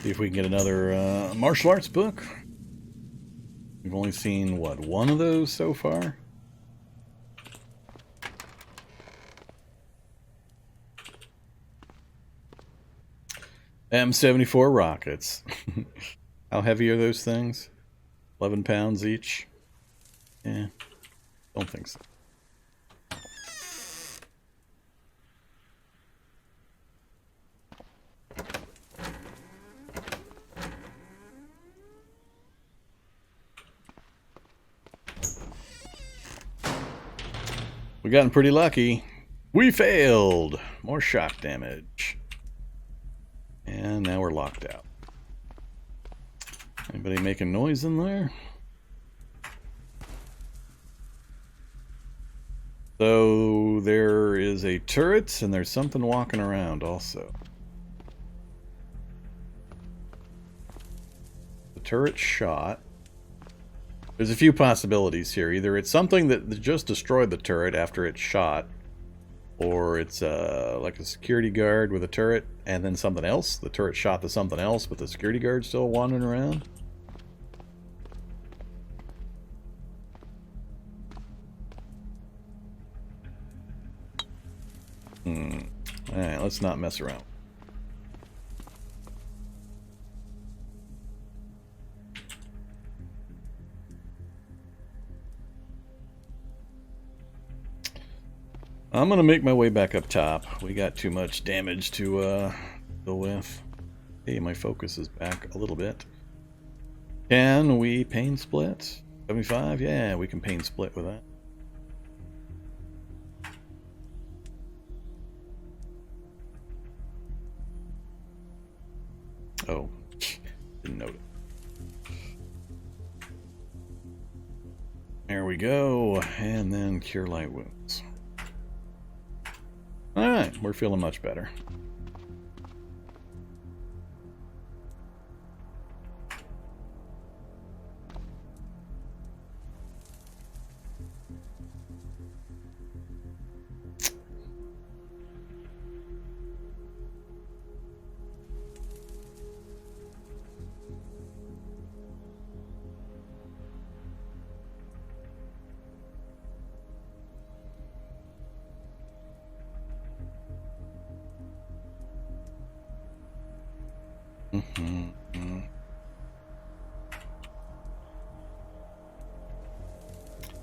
See if we can get another martial arts book. We've only seen, what, one of those so far? M74 rockets. How heavy are those things? 11 pounds each? Yeah, don't think so. We gotten pretty lucky. We failed! More shock damage. And now we're locked out. Anybody making noise in there? So there is a turret and there's something walking around also. The turret shot. There's a few possibilities here. Either it's something that just destroyed the turret after it's shot, or it's like a security guard with a turret and then something else. The turret shot to something else, but the security guard's still wandering around. Alright, let's not mess around. I'm gonna make my way back up top. We got too much damage to deal with. Hey, my focus is back a little bit. Can we pain split? 75? Yeah, we can pain split with that. Oh, didn't note it. There we go, and then cure light wounds. Alright, we're feeling much better.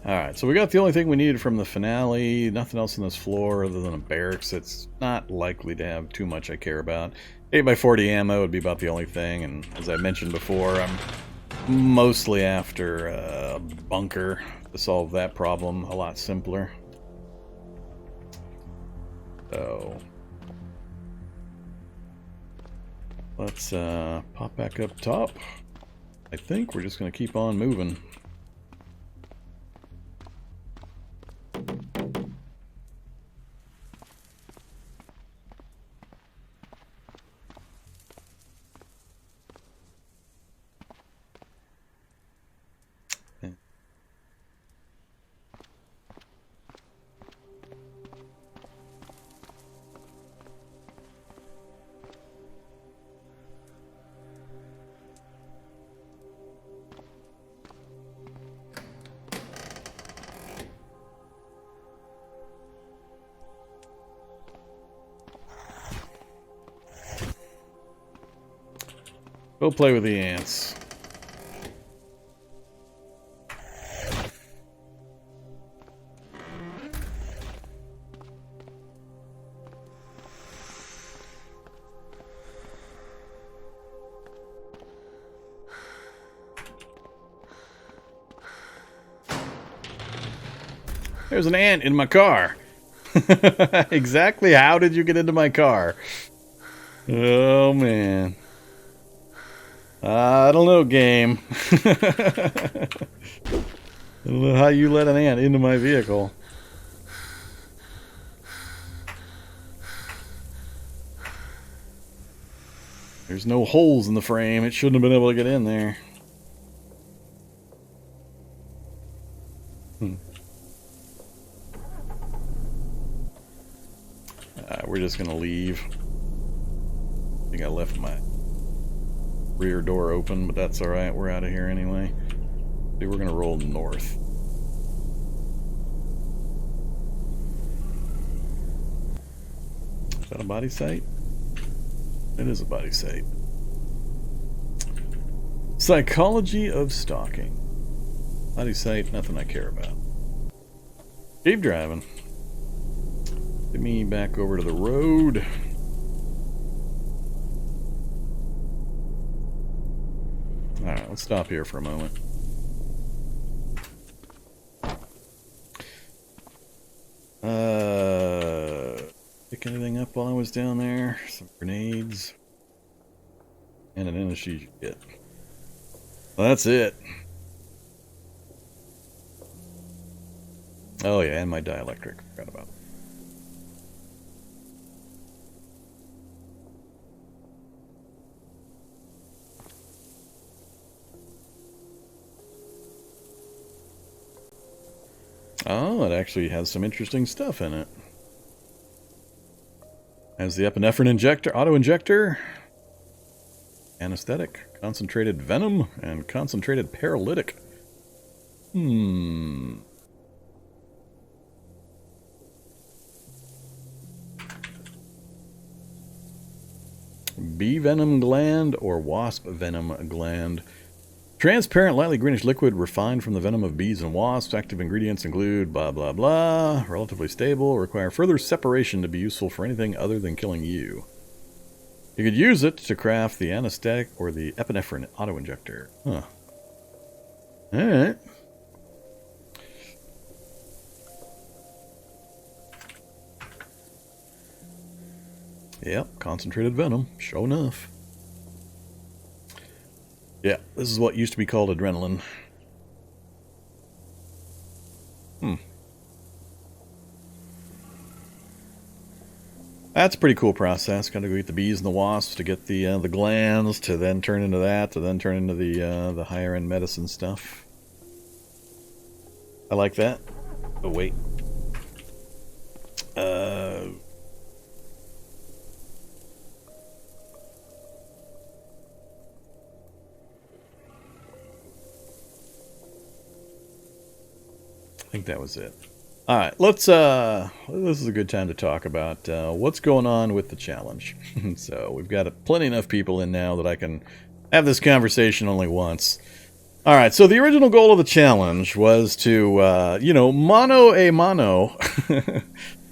Alright, so we got the only thing we needed from the finale. Nothing else on this floor other than a barracks. It's not likely to have too much I care about. 8x40 ammo would be about the only thing, and as I mentioned before, I'm mostly after a bunker to solve that problem a lot simpler. So let's pop back up top. I think we're just going to keep on moving. Go play with the ants. There's an ant in my car. Exactly how did you get into my car? Oh, man. I don't know, game. I don't know how you let an ant into my vehicle. There's no holes in the frame. It shouldn't have been able to get in there. We're just gonna leave. I think I left my rear door open, but that's alright. We're out of here anyway. See, we're going to roll north. Is that a body site? It is a body site. Psychology of stalking. Body site, nothing I care about. Keep driving. Get me back over to the road. Alright, let's stop here for a moment. Pick anything up while I was down there? Some grenades. And an anesthesia kit. Well, that's it. Oh yeah, and my dielectric. Forgot about it. Oh, it actually has some interesting stuff in it. Has the epinephrine injector, auto-injector, anesthetic, concentrated venom, and concentrated paralytic. Bee venom gland or wasp venom gland. Transparent, lightly greenish liquid refined from the venom of bees and wasps. Active ingredients include blah blah blah. Relatively stable. Require further separation to be useful for anything other than killing you. You could use it to craft the anesthetic or the epinephrine auto-injector. Huh. Alright. Yep, concentrated venom. Sure enough. Yeah, this is what used to be called adrenaline. That's a pretty cool process. Got to go eat the bees and the wasps to get the glands, to then turn into that, to then turn into the higher end medicine stuff. I like that. Oh wait. I think that was it. Alright, let's, this is a good time to talk about what's going on with the challenge. So, we've got plenty enough people in now that I can have this conversation only once. Alright, so the original goal of the challenge was to, you know, mano a mano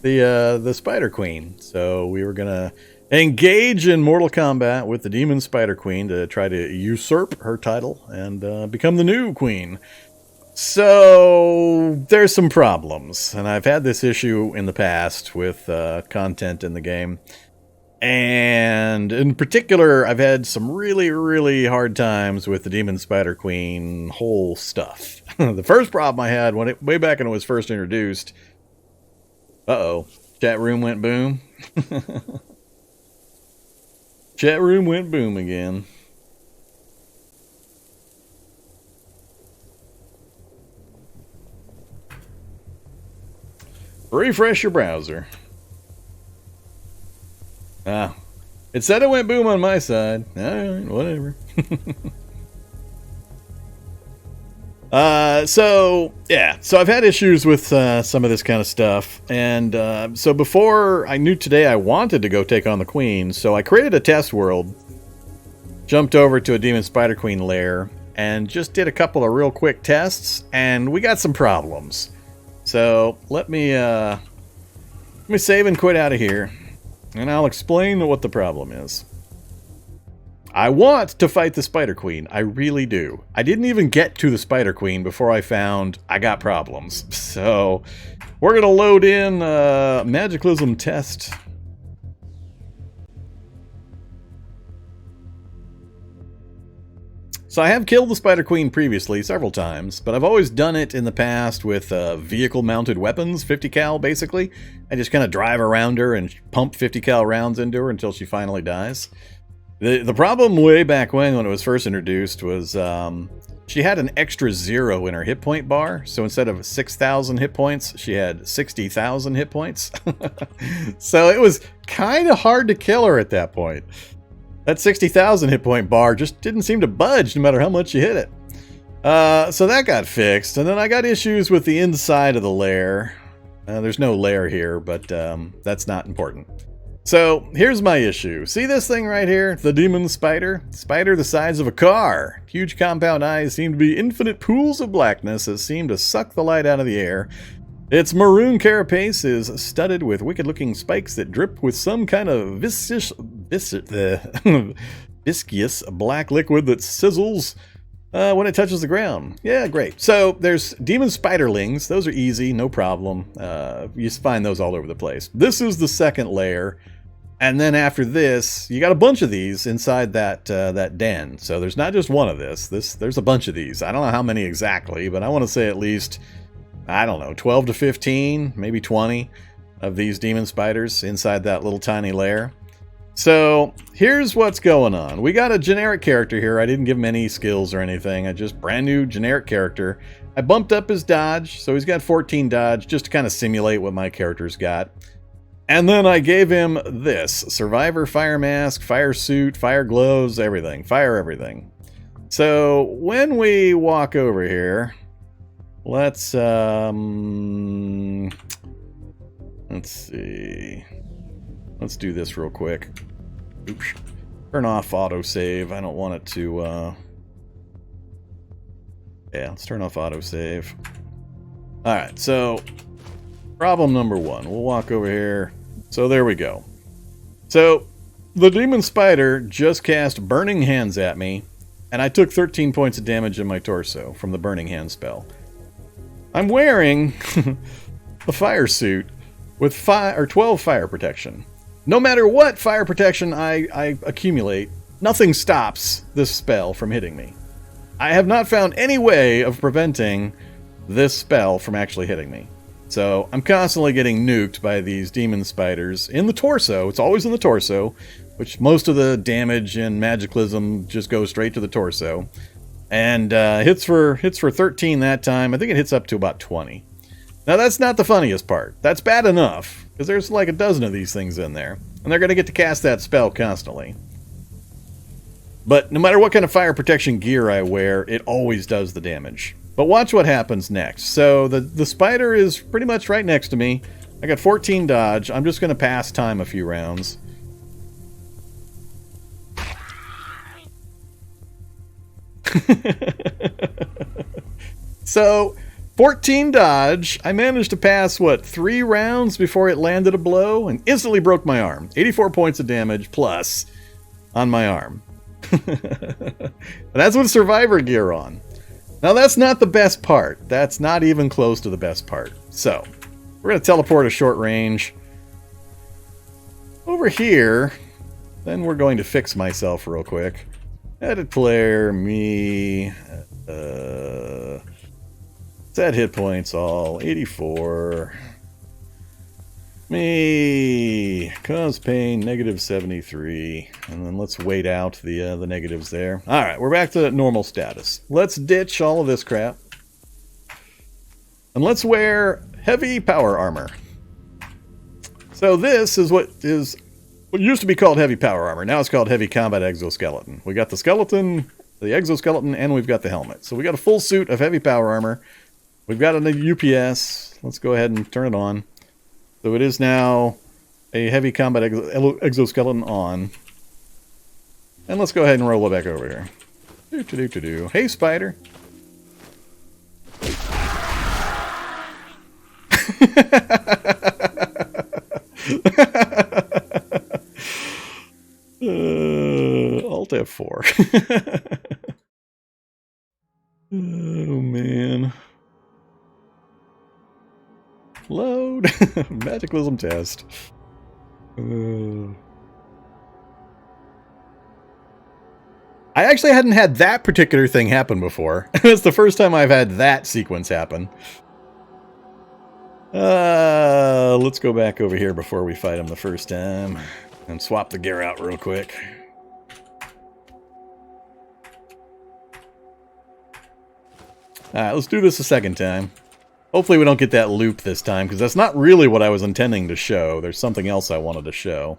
the Spider Queen. So, we were gonna engage in mortal combat with the Demon Spider Queen to try to usurp her title and become the new queen. So, there's some problems, and I've had this issue in the past with content in the game, and in particular, I've had some really, really hard times with the Demon Spider Queen whole stuff. The first problem I had, way back when it was first introduced, chat room went boom. Chat room went boom again. Refresh your browser. It said it went boom on my side. Alright, whatever. So I've had issues with some of this kind of stuff. And so before I knew today I wanted to go take on the Queen, so I created a test world, jumped over to a Demon Spider Queen lair, and just did a couple of real quick tests, and we got some problems. So, let me save and quit out of here, and I'll explain what the problem is. I want to fight the Spider Queen, I really do. I didn't even get to the Spider Queen before I found I got problems. So, we're going to load in Magiclysm test. So I have killed the Spider Queen previously, several times, but I've always done it in the past with vehicle-mounted weapons, 50 cal basically. I just kind of drive around her and pump 50 cal rounds into her until she finally dies. The problem way back when it was first introduced was she had an extra 0 in her hit point bar, so instead of 6,000 hit points, she had 60,000 hit points. So it was kind of hard to kill her at that point. That 60,000 hit point bar just didn't seem to budge no matter how much you hit it. So that got fixed, and then I got issues with the inside of the lair. There's no lair here, but that's not important. So here's my issue. See this thing right here? The demon spider? Spider the size of a car. Huge compound eyes seem to be infinite pools of blackness that seem to suck the light out of the air. Its maroon carapace is studded with wicked-looking spikes that drip with some kind of viscous black liquid that sizzles when it touches the ground. Yeah, great. So there's demon spiderlings. Those are easy, no problem. You find those all over the place. This is the second layer. And then after this, you got a bunch of these inside that that den. So there's not just one of there's a bunch of these. I don't know how many exactly, but I want to say at least, I don't know, 12 to 15, maybe 20 of these demon spiders inside that little tiny lair. So here's what's going on. We got a generic character here. I didn't give him any skills or anything. I just brand new generic character. I bumped up his dodge, so he's got 14 dodge just to kind of simulate what my character's got. And then I gave him this. Survivor fire mask, fire suit, fire gloves, everything. Fire everything. So when we walk over here, let's see. Let's do this real quick. Oops. Turn off autosave. I don't want it to, yeah, let's turn off autosave. Alright, so problem number one. We'll walk over here. So there we go. So the demon spider just cast Burning Hands at me, and I took 13 points of damage in my torso from the Burning Hand spell. I'm wearing a fire suit with 12 fire protection. No matter what fire protection I accumulate, nothing stops this spell from hitting me. I have not found any way of preventing this spell from actually hitting me. So I'm constantly getting nuked by these demon spiders in the torso. It's always in the torso, which most of the damage in Magiclysm just goes straight to the torso. And hits for 13 that time. I think it hits up to about 20. Now that's not the funniest part. That's bad enough, because there's like a dozen of these things in there. And they're going to get to cast that spell constantly. But no matter what kind of fire protection gear I wear, it always does the damage. But watch what happens next. So the spider is pretty much right next to me. I got 14 dodge. I'm just going to pass time a few rounds. So 14 dodge. I managed to pass, what, 3 rounds before it landed a blow and instantly broke my arm. 84 points of damage plus on my arm. That's with survivor gear on. Now that's not the best part. That's not even close to the best part. So, we're going to teleport a short range over here. Then we're going to fix myself real quick. Edit player, me, set hit points all, 84. Me, cause pain, negative 73. And then let's wait out the negatives there. Alright, we're back to normal status. Let's ditch all of this crap. And let's wear heavy power armor. So this is what used to be called heavy power armor. Now it's called heavy combat exoskeleton. We got the skeleton, the exoskeleton, and we've got the helmet. So we got a full suit of heavy power armor. We've got a UPS. Let's go ahead and turn it on. So it is now a heavy combat exoskeleton on. And let's go ahead and roll it back over here. Hey, spider. Alt F4. Oh, man. Load. Magiclysm test. I actually hadn't had that particular thing happen before. It's the first time I've had that sequence happen. Let's go back over here before we fight him the first time. And swap the gear out real quick. Alright, let's do this a second time. Hopefully we don't get that loop this time, because that's not really what I was intending to show. There's something else I wanted to show.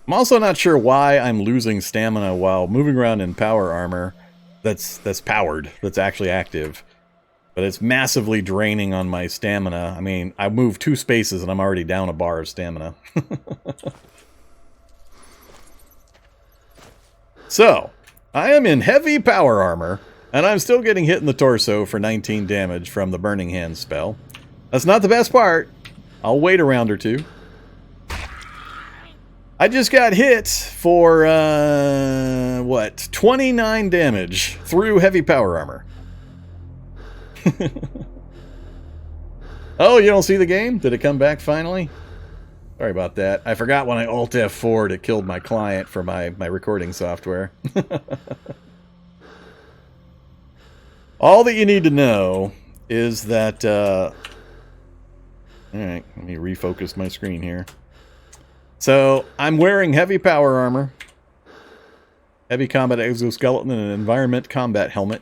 I'm also not sure why I'm losing stamina while moving around in power armor that's powered, that's actually active. But it's massively draining on my stamina. I mean, I move 2 spaces and I'm already down a bar of stamina. So, I am in heavy power armor, and I'm still getting hit in the torso for 19 damage from the Burning Hand spell. That's not the best part. I'll wait a round or two. I just got hit for, 29 damage through heavy power armor. Oh, you don't see the game? Did it come back finally? Sorry about that. I forgot when I Alt F4'd it killed my client for my recording software. All that you need to know is that... Alright, let me refocus my screen here. So, I'm wearing heavy power armor, heavy combat exoskeleton, and an environment combat helmet.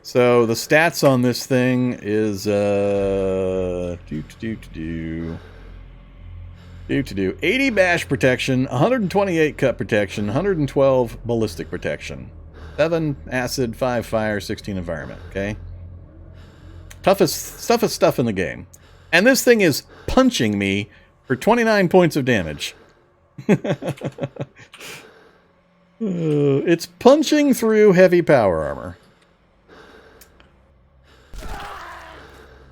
So, the stats on this thing is, 80 bash protection, 128 cut protection, 112 ballistic protection, 7 acid, 5 fire, 16 environment, okay? Toughest stuff in the game. And this thing is punching me for 29 points of damage. It's punching through heavy power armor.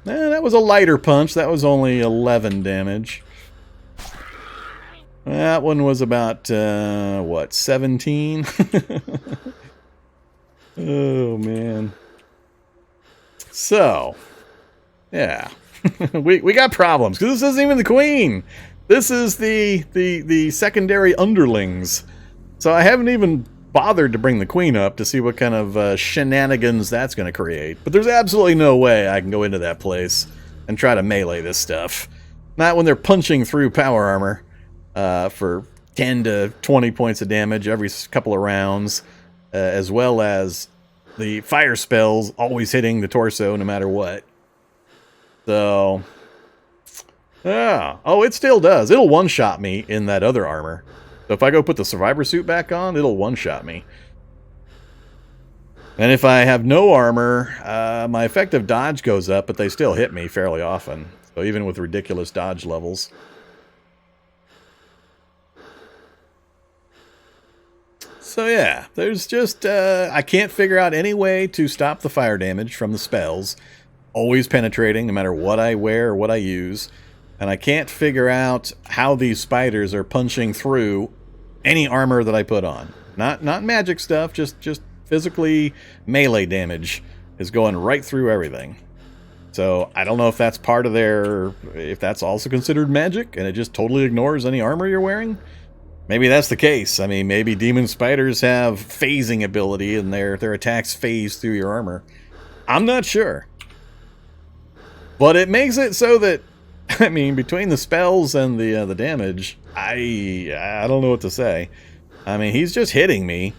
That was a lighter punch. That was only 11 damage. That one was about, 17? Oh, man. So, yeah. we got problems, because this isn't even the queen. This is the secondary underlings. So I haven't even bothered to bring the queen up to see what kind of shenanigans that's going to create. But there's absolutely no way I can go into that place and try to melee this stuff. Not when they're punching through power armor for 10 to 20 points of damage every couple of rounds, as well as the fire spells always hitting the torso no matter what. So, yeah. Oh, it still does. It'll one-shot me in that other armor. So if I go put the survivor suit back on, it'll one-shot me. And if I have no armor, my effective dodge goes up, but they still hit me fairly often. So even with ridiculous dodge levels. So yeah, there's just, I can't figure out any way to stop the fire damage from the spells. Always penetrating, no matter what I wear or what I use. And I can't figure out how these spiders are punching through any armor that I put on. Not magic stuff, just physically melee damage is going right through everything. So I don't know if that's part of their, if that's also considered magic, and it just totally ignores any armor you're wearing. Maybe that's the case. I mean, maybe demon spiders have phasing ability and their attacks phase through your armor. I'm not sure. But it makes it so that, I mean, between the spells and the damage, I don't know what to say. I mean, he's just hitting me,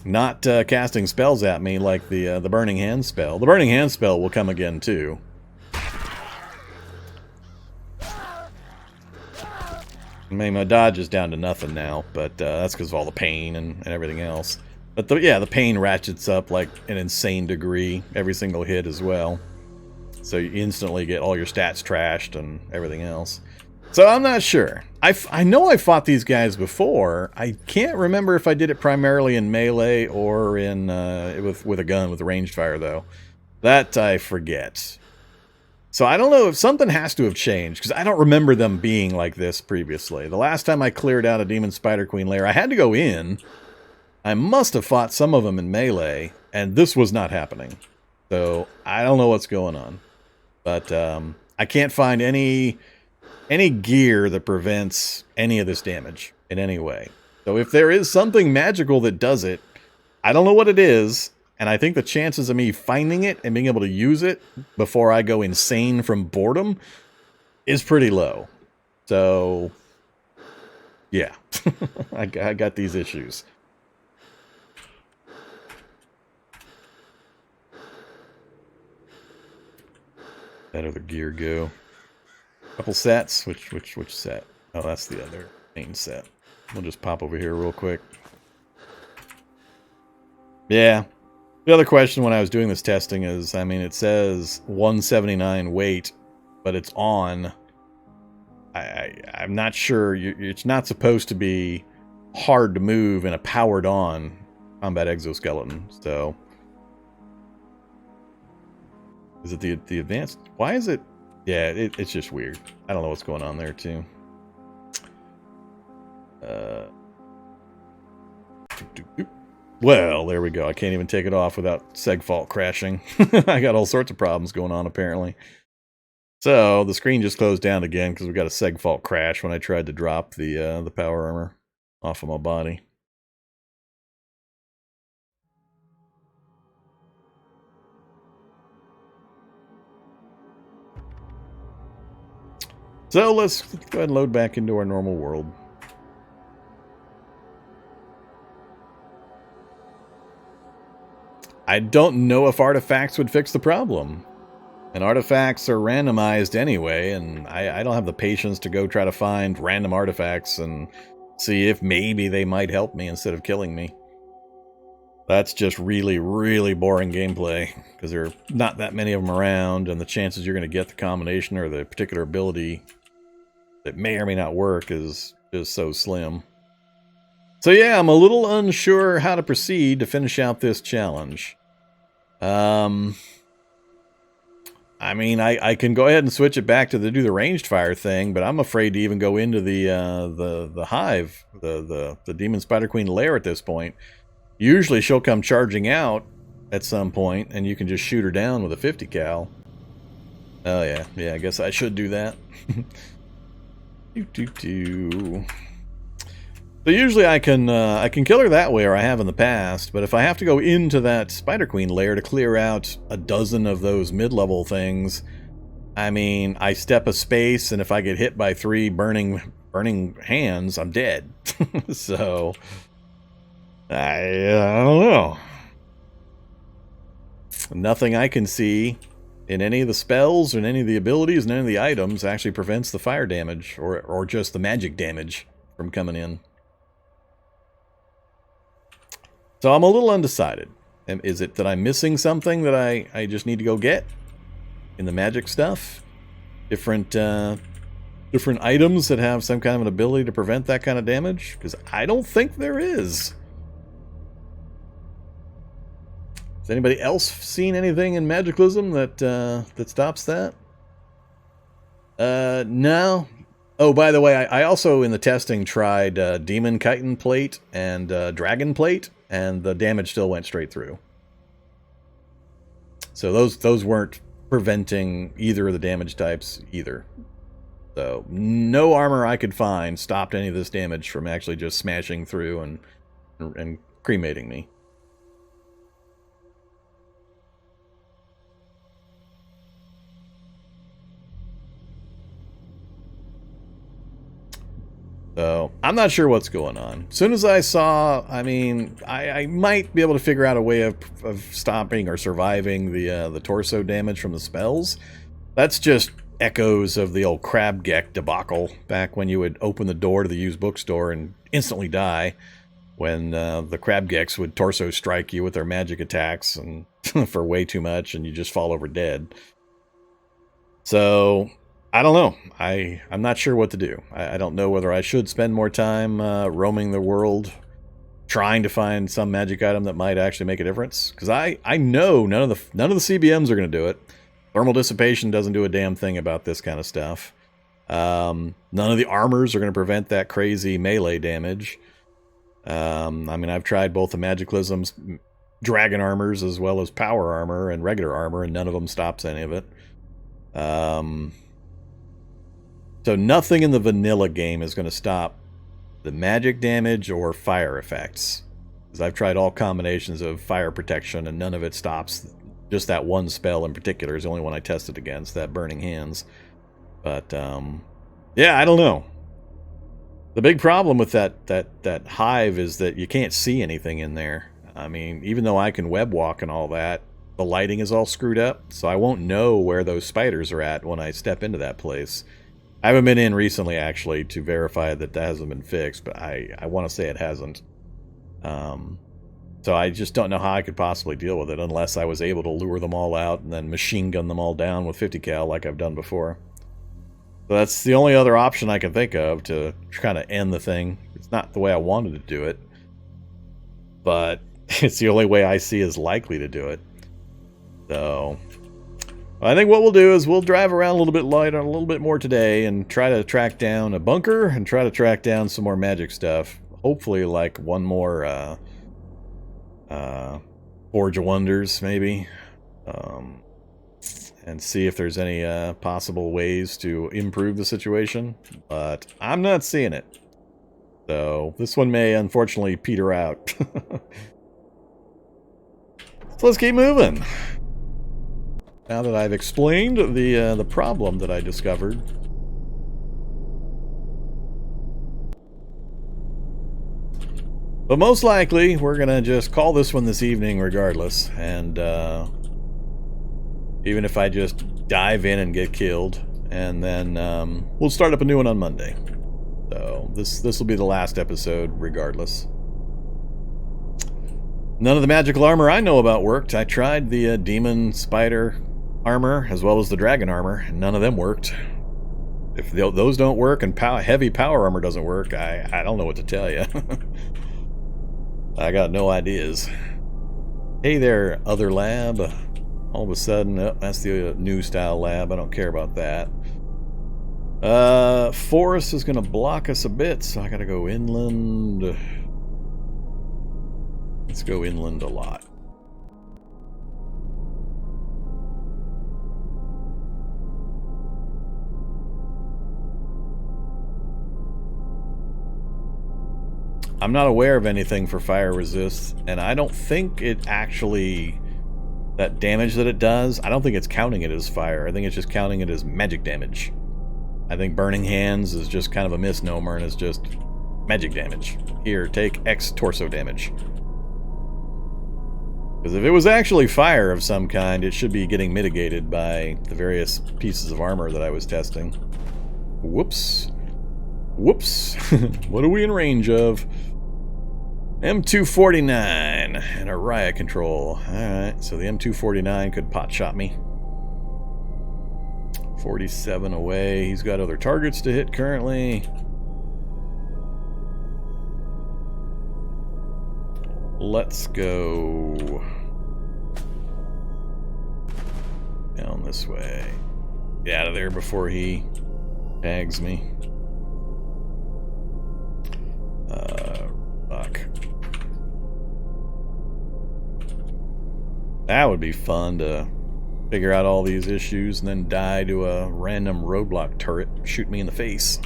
not casting spells at me like the Burning Hand spell. The Burning Hand spell will come again too. I mean, my dodge is down to nothing now, but that's because of all the pain and everything else. But the pain ratchets up like an insane degree every single hit as well. So you instantly get all your stats trashed and everything else. So I'm not sure. I know I fought these guys before. I can't remember if I did it primarily in melee or in with a gun, with ranged fire, though. That I forget. So I don't know if something has to have changed, because I don't remember them being like this previously. The last time I cleared out a Demon Spider Queen lair, I had to go in. I must have fought some of them in melee, and this was not happening. So I don't know what's going on. But I can't find any gear that prevents any of this damage in any way. So if there is something magical that does it, I don't know what it is, and I think the chances of me finding it and being able to use it before I go insane from boredom is pretty low. So, yeah, I got these issues. That other gear go. Couple sets. Which set? Oh, that's the other. Main set. We'll just pop over here real quick. Yeah. The other question when I was doing this testing is, I mean, it says 179 weight, but it's on. I'm not sure. It's not supposed to be hard to move in a powered-on combat exoskeleton. So, is it the advanced? Why is it? Yeah, it's just weird. I don't know what's going on there too. Well, there we go. I can't even take it off without segfault crashing. I got all sorts of problems going on apparently. So the screen just closed down again because we got a segfault crash when I tried to drop the power armor off of my body. So let's go ahead and load back into our normal world. I don't know if artifacts would fix the problem. And artifacts are randomized anyway, and I don't have the patience to go try to find random artifacts and see if maybe they might help me instead of killing me. That's just really, really boring gameplay, because there are not that many of them around, and the chances you're going to get the combination or the particular ability that may or may not work is just so slim. So yeah, I'm a little unsure how to proceed to finish out this challenge. I mean, I can go ahead and switch it back to do the ranged fire thing, but I'm afraid to even go into the hive, the demon spider queen lair at this point. Usually she'll come charging out at some point, and you can just shoot her down with a 50 cal. Oh yeah, I guess I should do that. So usually I can kill her that way, or I have in the past, but if I have to go into that Spider Queen lair to clear out a dozen of those mid-level things, I mean, I step a space, and if I get hit by 3 burning hands, I'm dead. So, I don't know. Nothing I can see in any of the spells, or in any of the abilities, and any of the items actually prevents the fire damage, or just the magic damage from coming in. So I'm a little undecided. Is it that I'm missing something that I just need to go get in the magic stuff? Different items that have some kind of an ability to prevent that kind of damage? Because I don't think there is. Has anybody else seen anything in Magiclysm that stops that? No. Oh, by the way, I also in the testing tried Demon Chitin Plate and Dragon Plate, and the damage still went straight through. So those weren't preventing either of the damage types either. So no armor I could find stopped any of this damage from actually just smashing through and cremating me. So, I'm not sure what's going on. As soon as I saw, I mean, I might be able to figure out a way of stopping or surviving the torso damage from the spells. That's just echoes of the old Crabgeck debacle, back when you would open the door to the used bookstore and instantly die, when the Crabgecks would torso strike you with their magic attacks and for way too much, and you just fall over dead. So, I don't know. I'm not sure what to do. I don't know whether I should spend more time roaming the world trying to find some magic item that might actually make a difference. Because I know none of the CBMs are going to do it. Thermal dissipation doesn't do a damn thing about this kind of stuff. None of the armors are going to prevent that crazy melee damage. I mean, I've tried both the Magiclysm's dragon armors as well as power armor and regular armor, and none of them stops any of it. So nothing in the vanilla game is going to stop the magic damage or fire effects. Because I've tried all combinations of fire protection, and none of it stops. Just that one spell in particular is the only one I tested against, that Burning Hands. But, yeah, I don't know. The big problem with that hive is that you can't see anything in there. I mean, even though I can web walk and all that, the lighting is all screwed up, so I won't know where those spiders are at when I step into that place. I haven't been in recently, actually, to verify that that hasn't been fixed, but I want to say it hasn't. So I just don't know how I could possibly deal with it unless I was able to lure them all out and then machine gun them all down with 50 cal like I've done before. So that's the only other option I can think of to kind of end the thing. It's not the way I wanted to do it, but it's the only way I see is likely to do it. So I think what we'll do is we'll drive around a little bit lighter, a little bit more today, and try to track down a bunker and try to track down some more magic stuff. Hopefully, like one more Forge of Wonders, maybe, and see if there's any possible ways to improve the situation. But I'm not seeing it, so this one may unfortunately peter out. So let's keep moving. Now that I've explained the problem that I discovered. But most likely, we're going to just call this one this evening regardless. And even if I just dive in and get killed, and then we'll start up a new one on Monday. So this will be the last episode regardless. None of the magical armor I know about worked. I tried the demon spider armor as well as the dragon armor, and none of them worked. If those don't work and heavy power armor doesn't work, I don't know what to tell you. I got no ideas. Hey there, other lab. All of a sudden, oh, that's the new style lab. I don't care about that. Forest is going to block us a bit, so I got to go inland. Let's go inland a lot. I'm not aware of anything for fire resist, and I don't think it actually, that damage that it does, I don't think it's counting it as fire. I think it's just counting it as magic damage. I think Burning Hands is just kind of a misnomer and is just magic damage. Here, take X torso damage. Because if it was actually fire of some kind, it should be getting mitigated by the various pieces of armor that I was testing. Whoops. Whoops. What are we in range of? M249 and a riot control. Alright, so the M249 could pot shot me. 47 away. He's got other targets to hit currently. Let's go down this way. Get out of there before he tags me. Fuck. That would be fun to figure out all these issues and then die to a random roadblock turret shoot me in the face.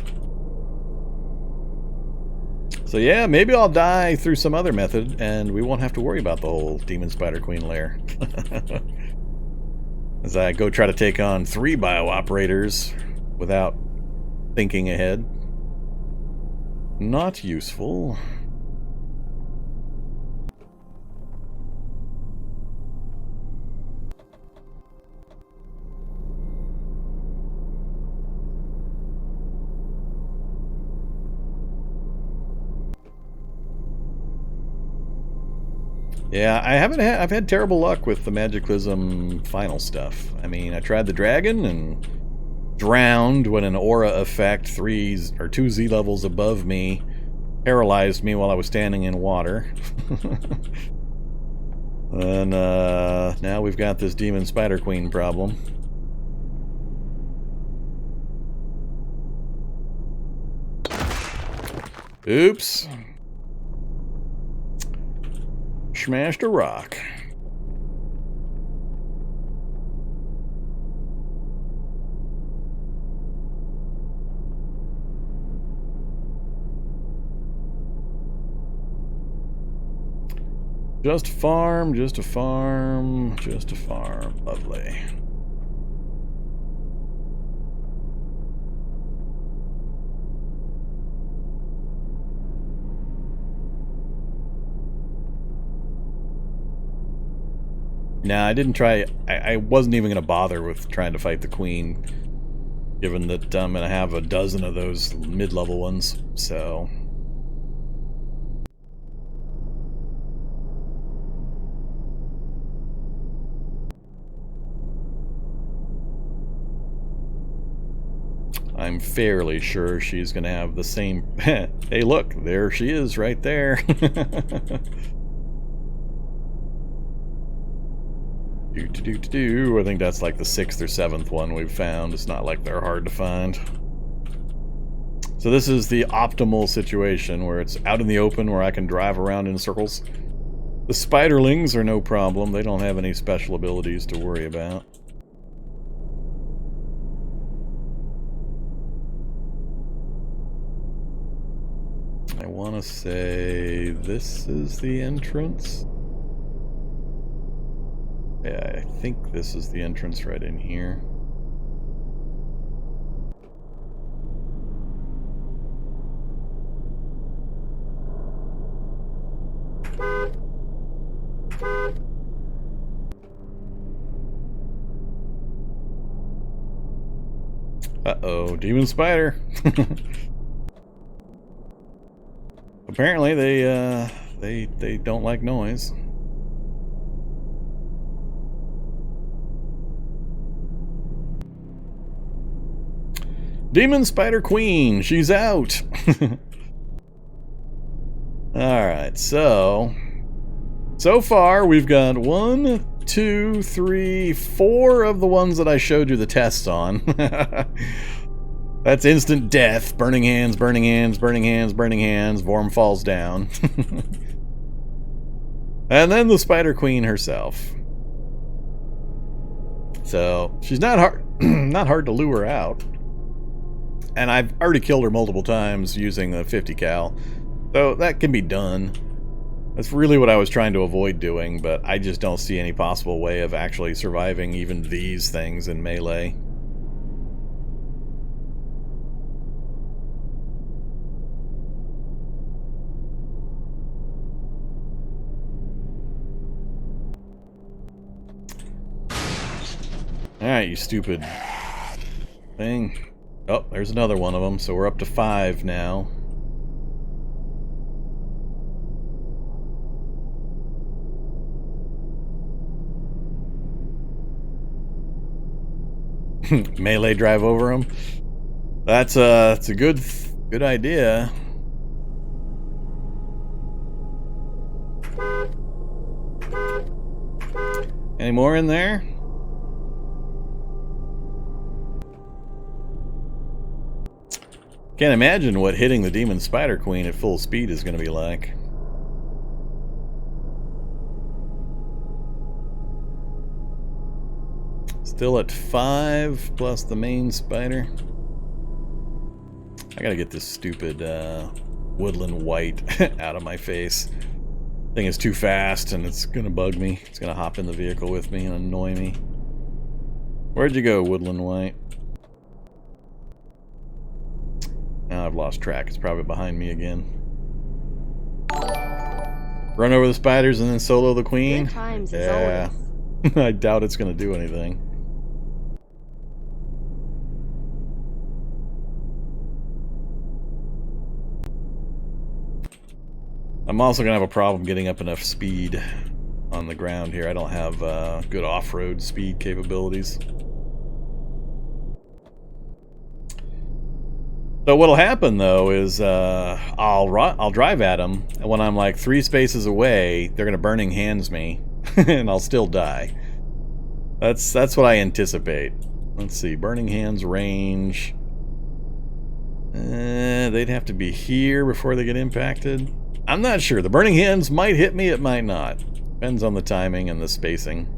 So yeah, maybe I'll die through some other method and we won't have to worry about the whole Demon Spider Queen lair. As I go try to take on 3 bio operators without thinking ahead. Not useful. Yeah, I've had terrible luck with the Magiclysm final stuff. I mean, I tried the dragon and drowned when an aura effect 2 Z levels above me paralyzed me while I was standing in water. And now we've got this Demon Spider Queen problem. Oops. Smashed a rock. Just a farm, just a farm, just a farm. Lovely. Nah, I didn't try. I wasn't even going to bother with trying to fight the queen. given that I'm going to have a dozen of those mid-level ones, so... I'm fairly sure she's going to have the same... Hey, look, there she is right there. I think that's like the 6th or 7th one we've found. It's not like they're hard to find. So this is the optimal situation where it's out in the open where I can drive around in circles. The spiderlings are no problem. They don't have any special abilities to worry about. I want to say this is the entrance. Yeah, I think this is the entrance right in here. Uh-oh, demon spider. Apparently they don't like noise. Demon Spider Queen, she's out. Alright, so far we've got 1, 2, 3, 4 of the ones that I showed you the tests on. That's instant death, burning hands, burning hands, burning hands, burning hands, Vorm falls down. And then the Spider Queen herself. So she's not hard to lure out. And I've already killed her multiple times using the 50 cal. So that can be done. That's really what I was trying to avoid doing, but I just don't see any possible way of actually surviving even these things in melee. Alright, you stupid thing. Oh, there's another one of them, so we're up to 5 now. Melee drive over them. That's a good idea. Any more in there? Can't imagine what hitting the Demon Spider Queen at full speed is going to be like. Still at 5 plus the main spider. I gotta get this stupid woodland white out of my face. Thing is too fast and it's gonna bug me. It's gonna hop in the vehicle with me and annoy me. Where'd you go, woodland white? Now I've lost track. It's probably behind me again. Run over the spiders and then solo the queen? Good times, yeah. I doubt it's going to do anything. I'm also going to have a problem getting up enough speed on the ground here. I don't have good off-road speed capabilities. So what'll happen though is I'll drive at them, and when I'm like 3 spaces away, they're gonna burning hands me, and I'll still die. That's what I anticipate. Let's see, burning hands range. They'd have to be here before they get impacted. I'm not sure. The burning hands might hit me, it might not. Depends on the timing and the spacing.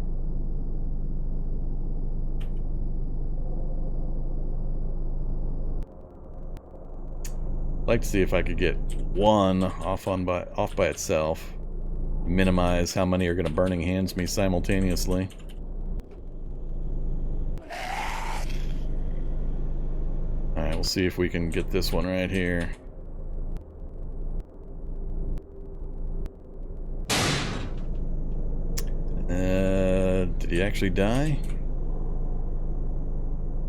I'd like to see if I could get one off by itself. Minimize how many are going to burning hands me simultaneously. Alright, we'll see if we can get this one right here. Did he actually die?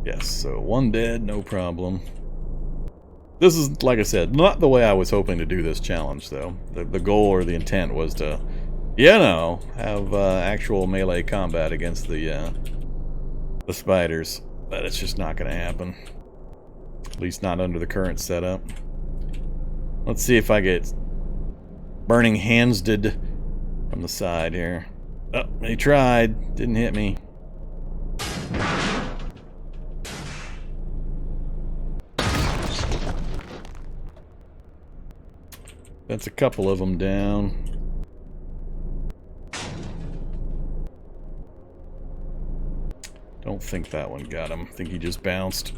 Yes, so 1 dead, no problem. This is, like I said, not the way I was hoping to do this challenge, though. The goal or the intent was to, you know, have actual melee combat against the spiders. But it's just not going to happen. At least not under the current setup. Let's see if I get Burning Hands-did from the side here. Oh, he tried. Didn't hit me. That's a couple of them down. Don't think that one got him. I think he just bounced.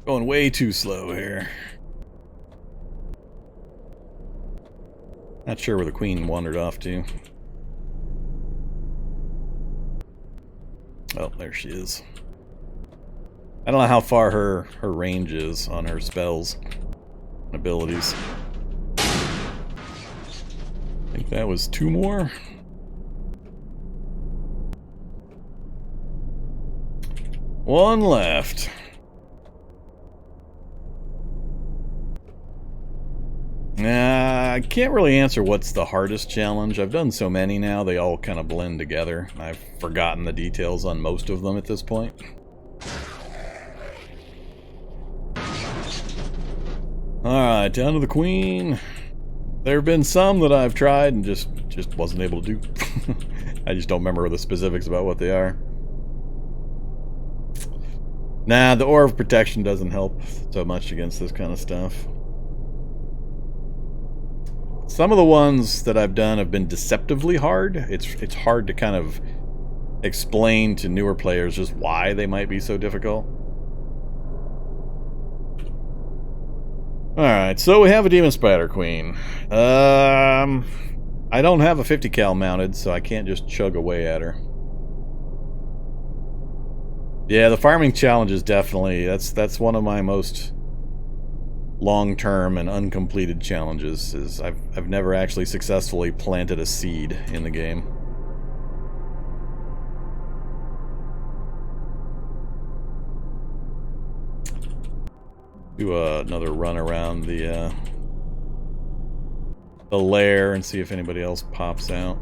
Going way too slow here. Not sure where the queen wandered off to. Oh, there she is. I don't know how far her range is on her spells and abilities. I think that was 2 more. One left. I can't really answer what's the hardest challenge. I've done so many now, they all kind of blend together. I've forgotten the details on most of them at this point. Alright, down to the queen. There have been some that I've tried and just wasn't able to do. I just don't remember the specifics about what they are. Nah, the Aura of Protection doesn't help so much against this kind of stuff. Some of the ones that I've done have been deceptively hard. It's hard to kind of explain to newer players just why they might be so difficult. Alright, so we have a Demon Spider Queen. I don't have a 50 cal mounted, so I can't just chug away at her. Yeah, the farming challenge is definitely, that's one of my most long-term and uncompleted challenges. Is I've never actually successfully planted a seed in the game. Do another run around the lair and see if anybody else pops out.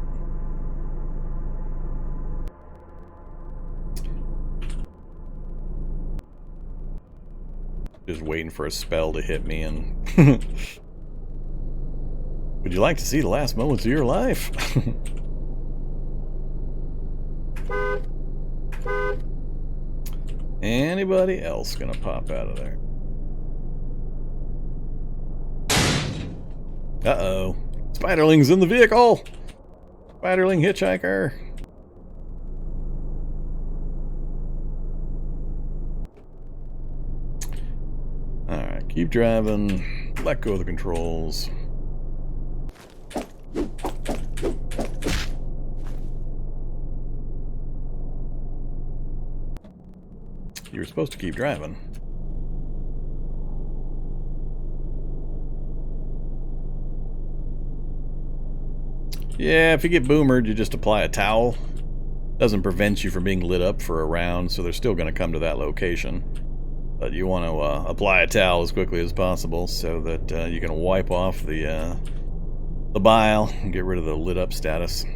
Just waiting for a spell to hit me and... Would you like to see the last moments of your life? Anybody else gonna pop out of there? Uh-oh. Spiderling's in the vehicle! Spiderling hitchhiker! Alright, keep driving. Let go of the controls. You were supposed to keep driving. Yeah, if you get boomered, you just apply a towel. Doesn't prevent you from being lit up for a round, so they're still going to come to that location. But you want to apply a towel as quickly as possible so that you can wipe off the bile and get rid of the lit up status.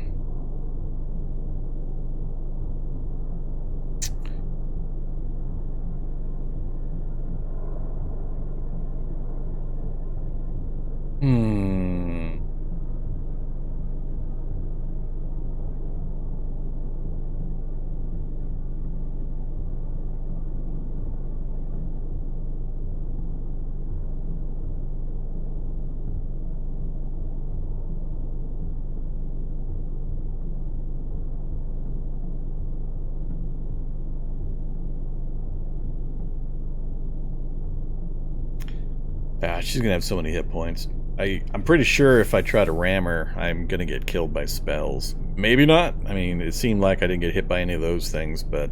She's gonna have so many hit points. I'm pretty sure if I try to ram her, I'm gonna get killed by spells. Maybe not. I mean, it seemed like I didn't get hit by any of those things, but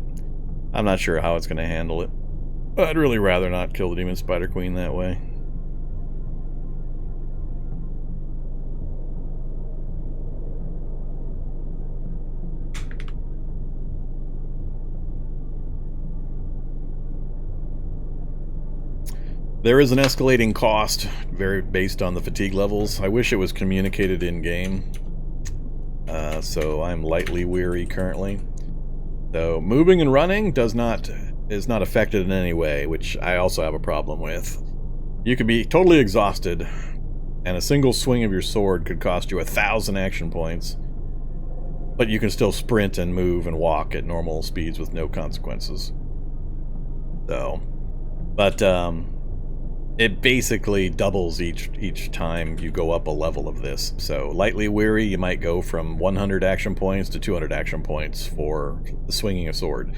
I'm not sure how it's gonna handle it. I'd really rather not kill the Demon Spider Queen that way. There is an escalating cost, very based on the fatigue levels. I wish it was communicated in-game. So I'm lightly weary currently. So moving and running is not affected in any way, which I also have a problem with. You could be totally exhausted, and a single swing of your sword could cost you 1,000 action points. But you can still sprint and move and walk at normal speeds with no consequences. So, but it basically doubles each time you go up a level of this. So lightly weary, you might go from 100 action points to 200 action points for swinging a sword.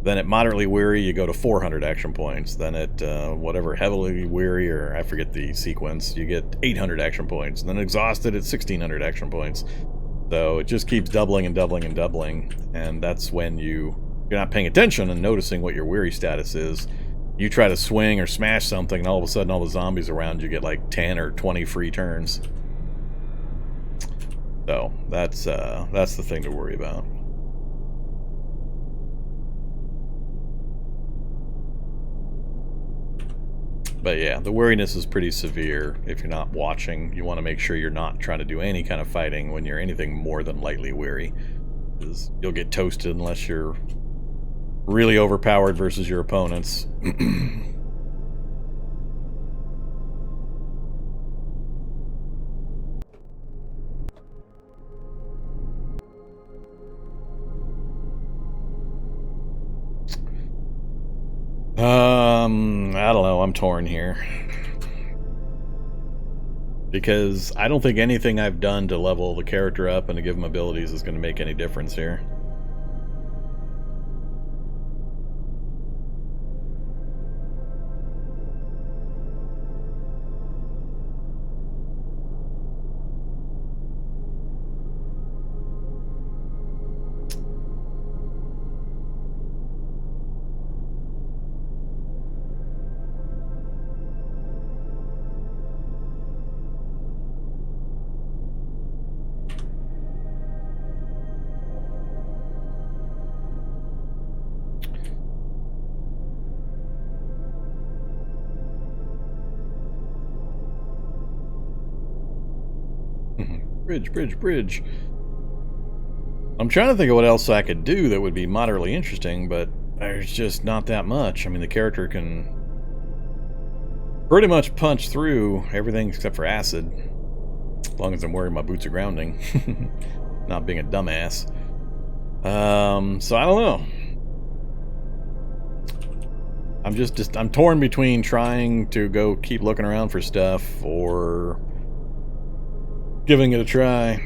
Then at moderately weary, you go to 400 action points. Then at whatever heavily weary, or I forget the sequence, you get 800 action points. And then exhausted at 1,600 action points. So it just keeps doubling and doubling and doubling. And that's when you're not paying attention and noticing what your weary status is. You try to swing or smash something, and all of a sudden all the zombies around you get like 10 or 20 free turns. So that's the thing to worry about. But yeah, the weariness is pretty severe if you're not watching. You want to make sure you're not trying to do any kind of fighting when you're anything more than lightly weary, because you'll get toasted unless you're really overpowered versus your opponents. I don't know, I'm torn here. Because I don't think anything I've done to level the character up and to give him abilities is going to make any difference here. Bridge. I'm trying to think of what else I could do that would be moderately interesting, but there's just not that much. I mean, the character can pretty much punch through everything except for acid, as long as I'm wearing my boots of grounding, not being a dumbass. So I don't know. I'm torn between trying to go keep looking around for stuff or giving it a try.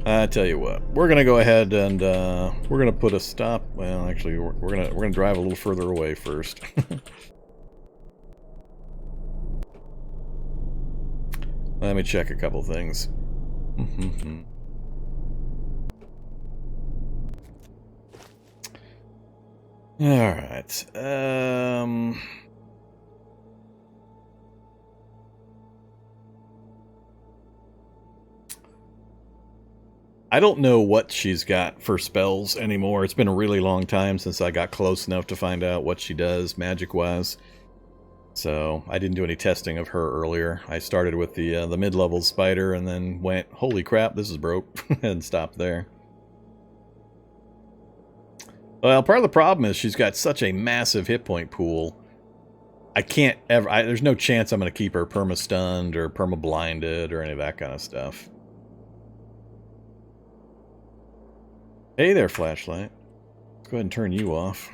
I tell you what, we're gonna go ahead and we're gonna put a stop. Well, actually, we're gonna drive a little further away first. Let me check a couple things. All right. I don't know what she's got for spells anymore. It's been a really long time since I got close enough to find out what she does magic-wise. So I didn't do any testing of her earlier. I started with the mid-level spider and then went, holy crap, this is broke, and stopped there. Well, part of the problem is she's got such a massive hit point pool. I can't ever... there's no chance I'm going to keep her perma-stunned or perma-blinded or any of that kind of stuff. Hey there, flashlight. Let's go ahead and turn you off.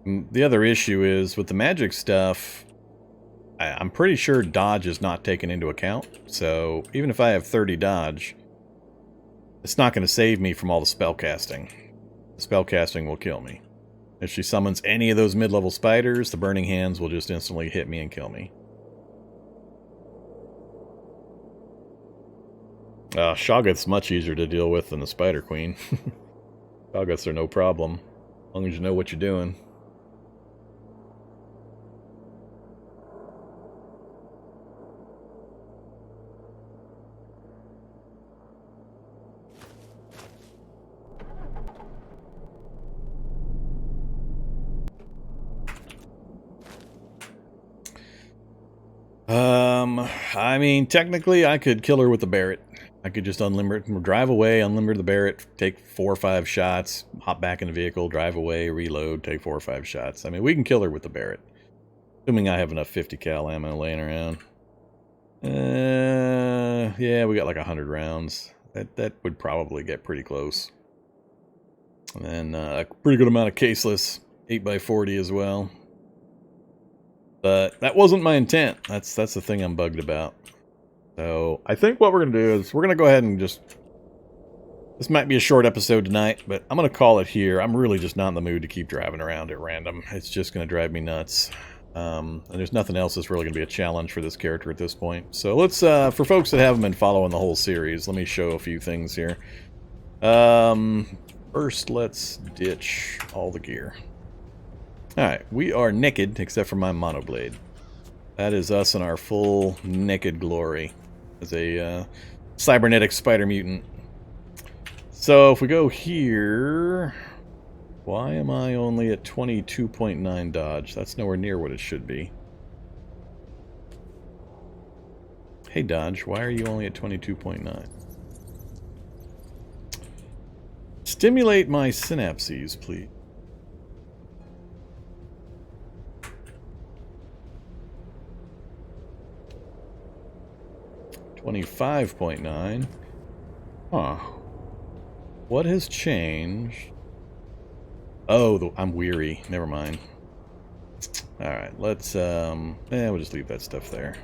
The other issue is with the magic stuff, I'm pretty sure dodge is not taken into account. So even if I have 30 dodge, it's not going to save me from all the spellcasting. The spellcasting will kill me. If she summons any of those mid-level spiders, the Burning Hands will just instantly hit me and kill me. Shoggoth's much easier to deal with than the Spider Queen. Shoggoths are no problem, as long as you know what you're doing. I mean, technically, I could kill her with the Barret. I could just unlimber, drive away, unlimber the Barret, take 4 or 5 shots, hop back in the vehicle, drive away, reload, take 4 or 5 shots. I mean, we can kill her with the Barret. Assuming I have enough 50 cal ammo laying around. Yeah, we got like 100 rounds. That would probably get pretty close. And then a pretty good amount of caseless, 8x40 as well. But that wasn't my intent. That's the thing I'm bugged about. So I think what we're going to do is we're going to go ahead and just... This might be a short episode tonight, but I'm going to call it here. I'm really just not in the mood to keep driving around at random. It's just going to drive me nuts. And there's nothing else that's really going to be a challenge for this character at this point. So let's, for folks that haven't been following the whole series, let me show a few things here. First, let's ditch all the gear. Alright, we are naked except for my monoblade. That is us in our full naked glory as a cybernetic spider mutant. So if we go here... Why am I only at 22.9 dodge? That's nowhere near what it should be. Hey dodge, why are you only at 22.9? Stimulate my synapses, please. $25.9. Huh. What has changed? Oh, I'm weary. Never mind. Alright, let's, we'll just leave that stuff there.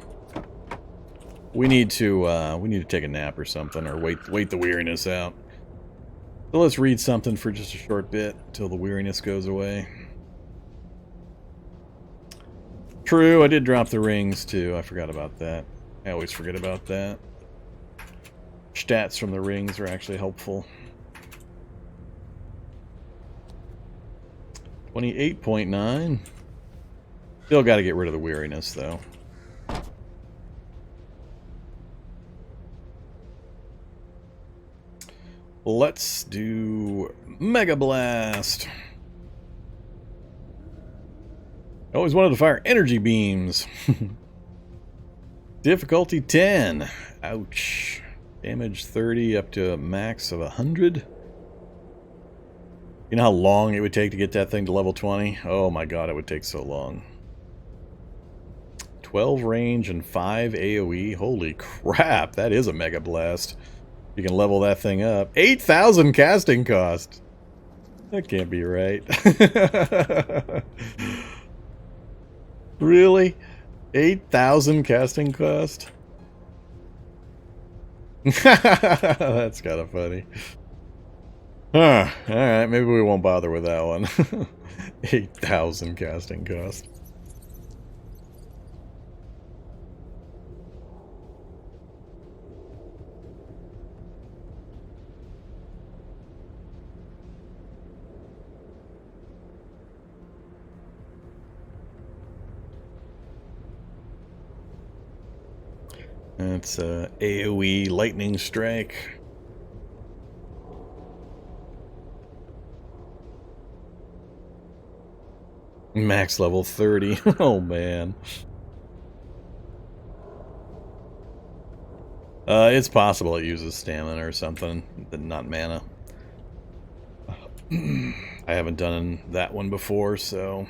We need to take a nap or something, or wait the weariness out. So let's read something for just a short bit, until the weariness goes away. True, I did drop the rings, too. I forgot about that. I always forget about that. Stats from the rings are actually helpful. 28.9. Still got to get rid of the weariness, though. Let's do Mega Blast. I always wanted to fire energy beams. Difficulty 10. Ouch. Damage 30 up to a max of 100. You know how long it would take to get that thing to level 20? Oh my god, it would take so long. 12 range and 5 AoE. Holy crap, that is a Mega Blast. You can level that thing up. 8,000 casting cost. That can't be right. Really? 8,000 casting cost? That's kind of funny. Huh. Alright, maybe we won't bother with that one. 8,000 casting cost. That's AoE Lightning Strike. Max level 30. Oh man. It's possible it uses stamina or something, but not mana. I haven't done that one before, so...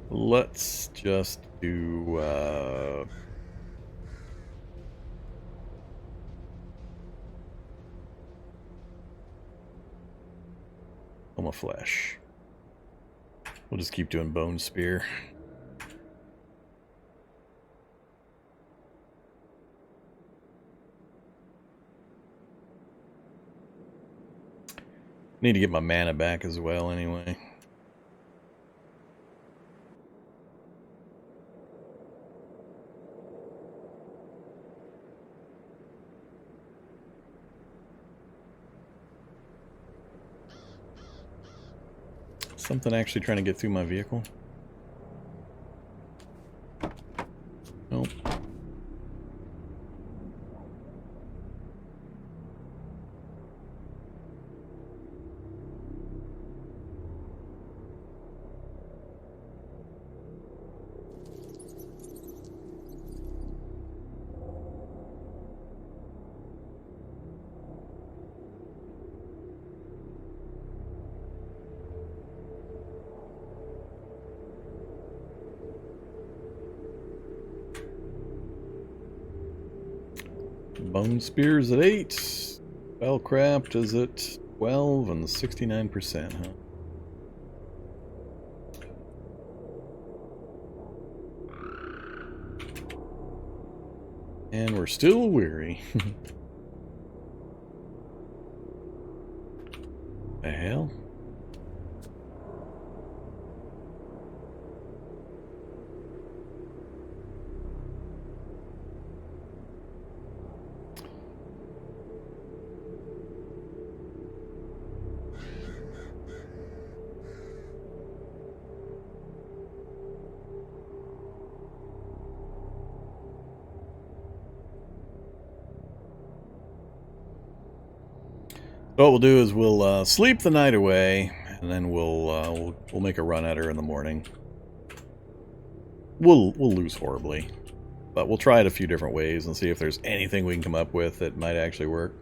Let's just do, Home of Flesh. We'll just keep doing Bone Spear. Need to get my mana back as well, anyway. Something actually trying to get through my vehicle? Nope. Bone Spear's at 8. Spellcraft is at 12 and 69%, huh? And we're still weary. The hell? So what we'll do is we'll sleep the night away, and then we'll make a run at her in the morning. We'll lose horribly, but we'll try it a few different ways and see if there's anything we can come up with that might actually work.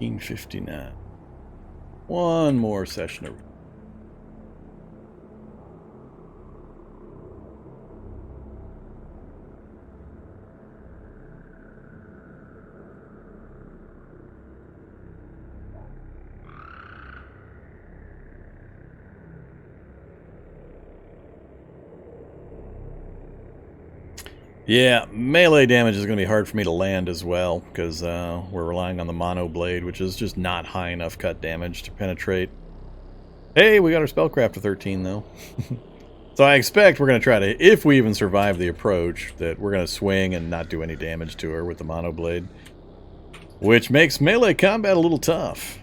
S01-E59. One more session of... Yeah, melee damage is going to be hard for me to land as well, because we're relying on the mono blade, which is just not high enough cut damage to penetrate. Hey, we got our spellcraft to 13, though. So I expect we're going to try to, if we even survive the approach, that we're going to swing and not do any damage to her with the mono blade, which makes melee combat a little tough.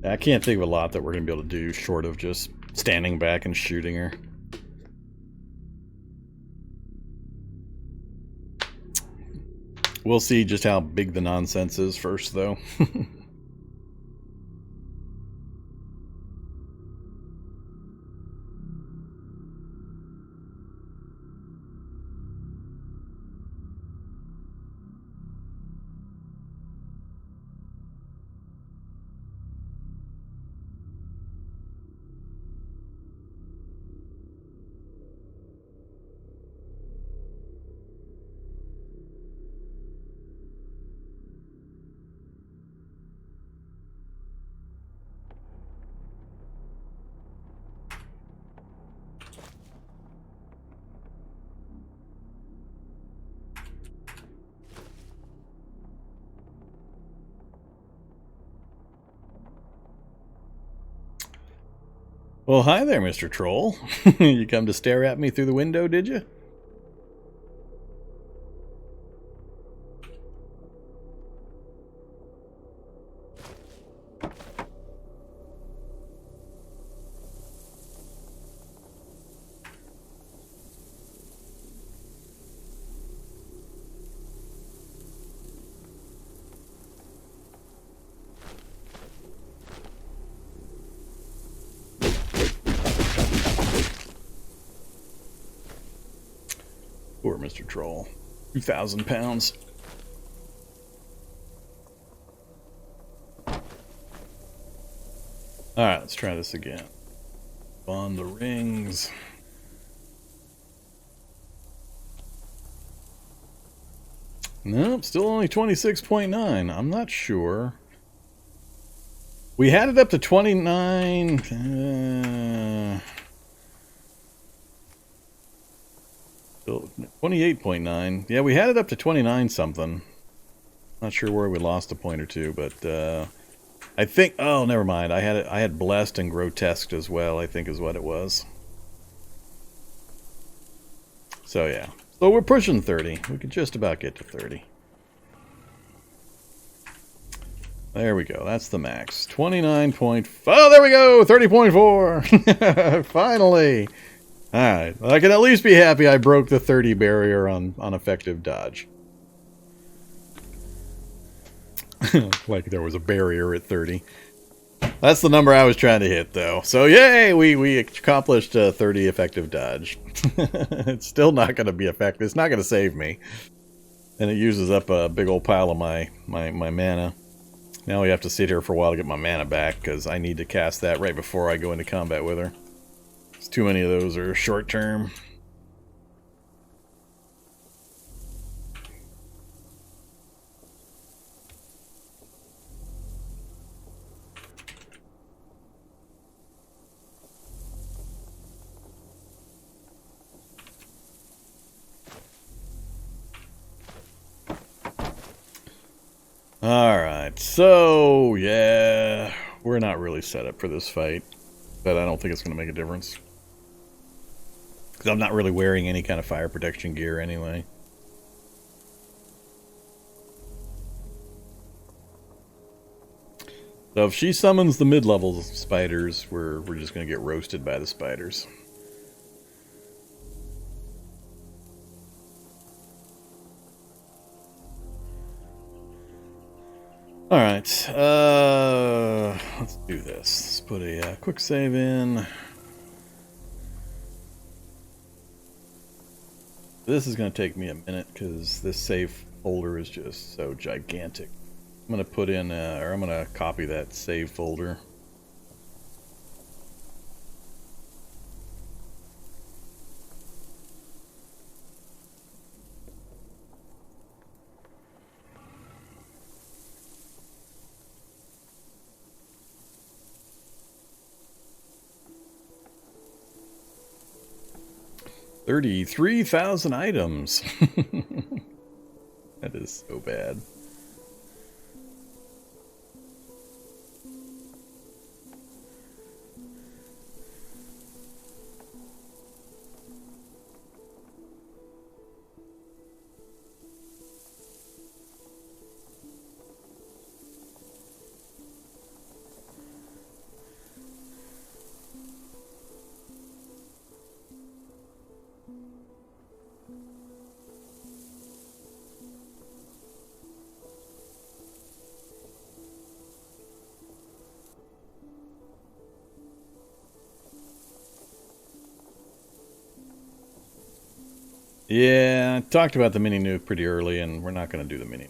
I can't think of a lot that we're going to be able to do short of just standing back and shooting her. We'll see just how big the nonsense is first, though. Well, hi there, Mr. Troll. You come to stare at me through the window, did you? Poor Mr. Troll. 2,000 pounds. Alright, let's try this again. On the rings. Nope, still only 26.9. I'm not sure. We had it up to 29. 28.9. Yeah, we had it up to 29 something. Not sure where we lost a point or two, but I think. Oh, never mind. I had blessed and grotesqued as well, I think is what it was. So yeah. So we're pushing 30. We could just about get to 30. There we go. That's the max. 29. Oh, there we go. 30.4. Finally. All right. Well, I can at least be happy I broke the 30 barrier on effective dodge. Like there was a barrier at 30. That's the number I was trying to hit, though. So, yay! We accomplished 30 effective dodge. It's still not going to be effective. It's not going to save me. And it uses up a big old pile of my mana. Now we have to sit here for a while to get my mana back, because I need to cast that right before I go into combat with her. Too many of those are short term. Alright, so yeah, we're not really set up for this fight, but I don't think it's going to make a difference. Because I'm not really wearing any kind of fire protection gear anyway. So if she summons the mid-level spiders, we're just going to get roasted by the spiders. Alright, let's do this. Let's put a quick save in. This is going to take me a minute because this save folder is just so gigantic. I'm going to put in, or I'm going to copy that save folder. $33,000 items. That is so bad. Yeah, I talked about the mini nuke pretty early, and we're not going to do the mini.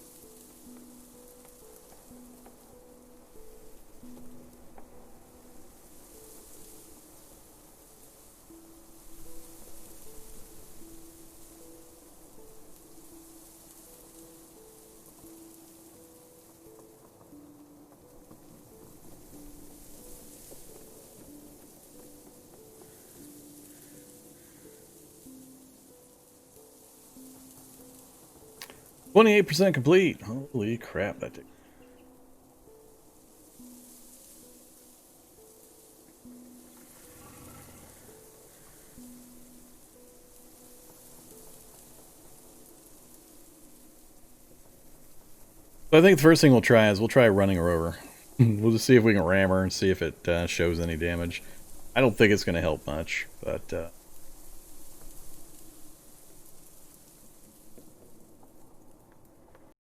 %, complete. Holy crap, that took. So I think the first thing we'll try is we'll try running her over. We'll just see if we can ram her and see if it shows any damage. I don't think it's going to help much, but